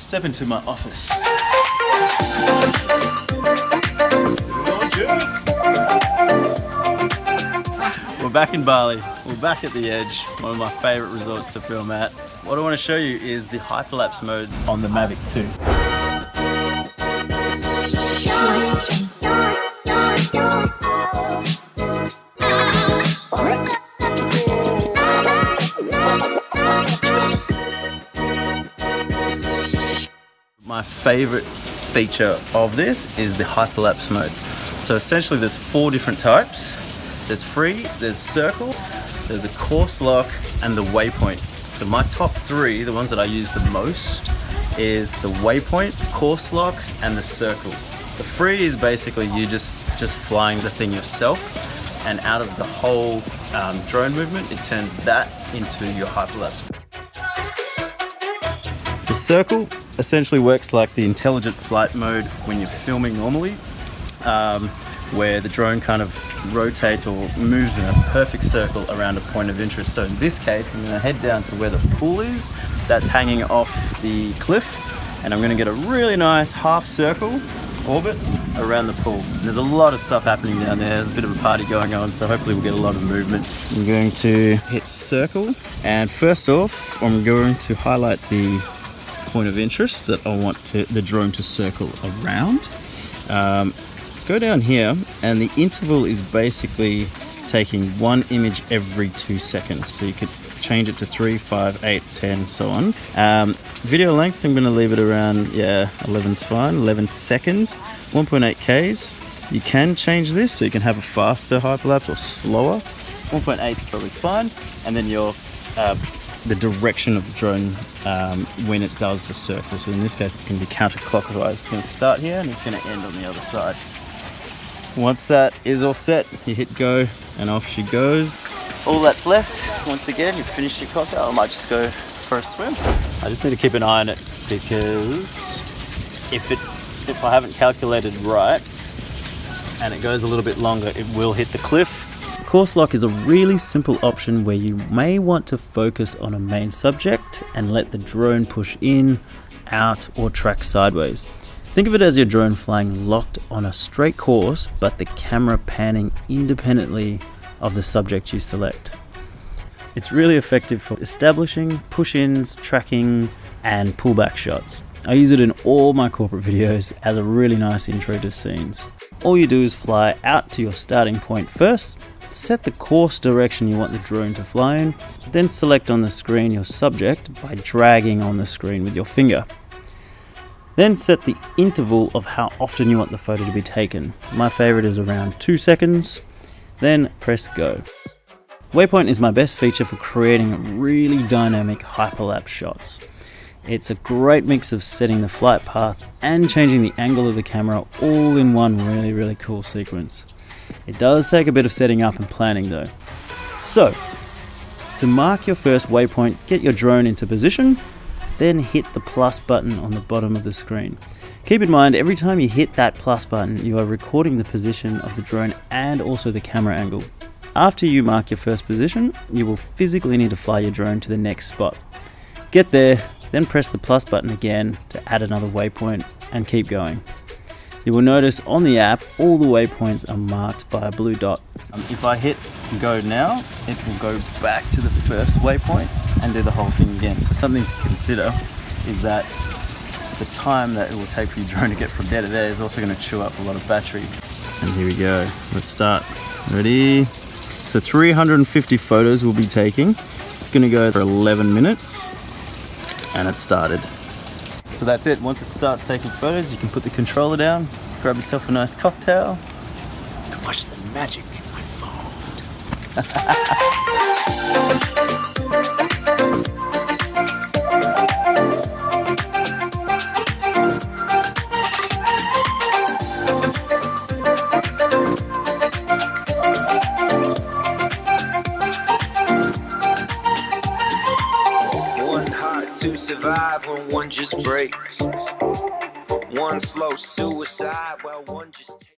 step into my office. We're back in Bali. We're back at the edge, one of my favorite resorts to film at. What I want to show you is the Hyperlapse mode on the Mavic 2. My favorite feature of this is the Hyperlapse mode. So essentially there's 4 different types. There's free, there's circle, there's a course lock, and the waypoint. So my top 3, the ones that I use the most, is the waypoint, course lock, and the circle. The free is basically you just flying the thing yourself, and out of the whole drone movement, it turns that into your hyperlapse. The circle essentially works like the intelligent flight mode when you're filming normally, where the drone kind of rotates or moves in a perfect circle around a point of interest. So in this case, I'm going to head down to where the pool is. That's hanging off the cliff, and I'm going to get a really nice half circle orbit around the pool. And there's a lot of stuff happening down there. There's a bit of a party going on, so hopefully we'll get a lot of movement. I'm going to hit circle, and first off, I'm going to highlight the point of interest that I want the drone to circle around. Go down here, and the interval is basically taking 1 image every 2 seconds. So you could change it to 3, 5, 8, 10, so on. Video length, I'm going to leave it around, 11's fine, 11 seconds, 1.8 Ks. You can change this, so you can have a faster hyperlapse or slower. 1.8 is probably fine. And then the direction of the drone when it does the circle. So in this case, it's going to be counterclockwise. It's going to start here and it's going to end on the other side. Once that is all set, you hit go and off she goes. All that's left, once again, you've finished your cocktail. I might just go for a swim. I just need to keep an eye on it, because if I haven't calculated right and it goes a little bit longer, it will hit the cliff. Course lock is a really simple option where you may want to focus on a main subject and let the drone push in, out, or track sideways. Think of it as your drone flying locked on a straight course, but the camera panning independently of the subject you select. It's really effective for establishing push-ins, tracking, and pullback shots. I use it in all my corporate videos as a really nice intro to scenes. All you do is fly out to your starting point first, set the course direction you want the drone to fly in, then select on the screen your subject by dragging on the screen with your finger. Then set the interval of how often you want the photo to be taken. My favorite is around 2 seconds, then press go. Waypoint is my best feature for creating really dynamic hyperlapse shots. It's a great mix of setting the flight path and changing the angle of the camera all in one really cool sequence. It does take a bit of setting up and planning though. So, to mark your first waypoint, get your drone into position, then hit the plus button on the bottom of the screen. Keep in mind, every time you hit that plus button, you are recording the position of the drone and also the camera angle. After you mark your first position, you will physically need to fly your drone to the next spot. Get there, then press the plus button again to add another waypoint and keep going. You will notice on the app, all the waypoints are marked by a blue dot. If I hit go now, it will go back to the first waypoint and do the whole thing again. So something to consider is that the time that it will take for your drone to get from there to there is also going to chew up a lot of battery. And here we go. Let's start. Ready? So 350 photos we'll be taking. It's going to go for 11 minutes. And it started. So that's it. Once it starts taking photos, you can put the controller down, grab yourself a nice cocktail, and watch the magic unfold. To survive when one just breaks, one slow suicide while one just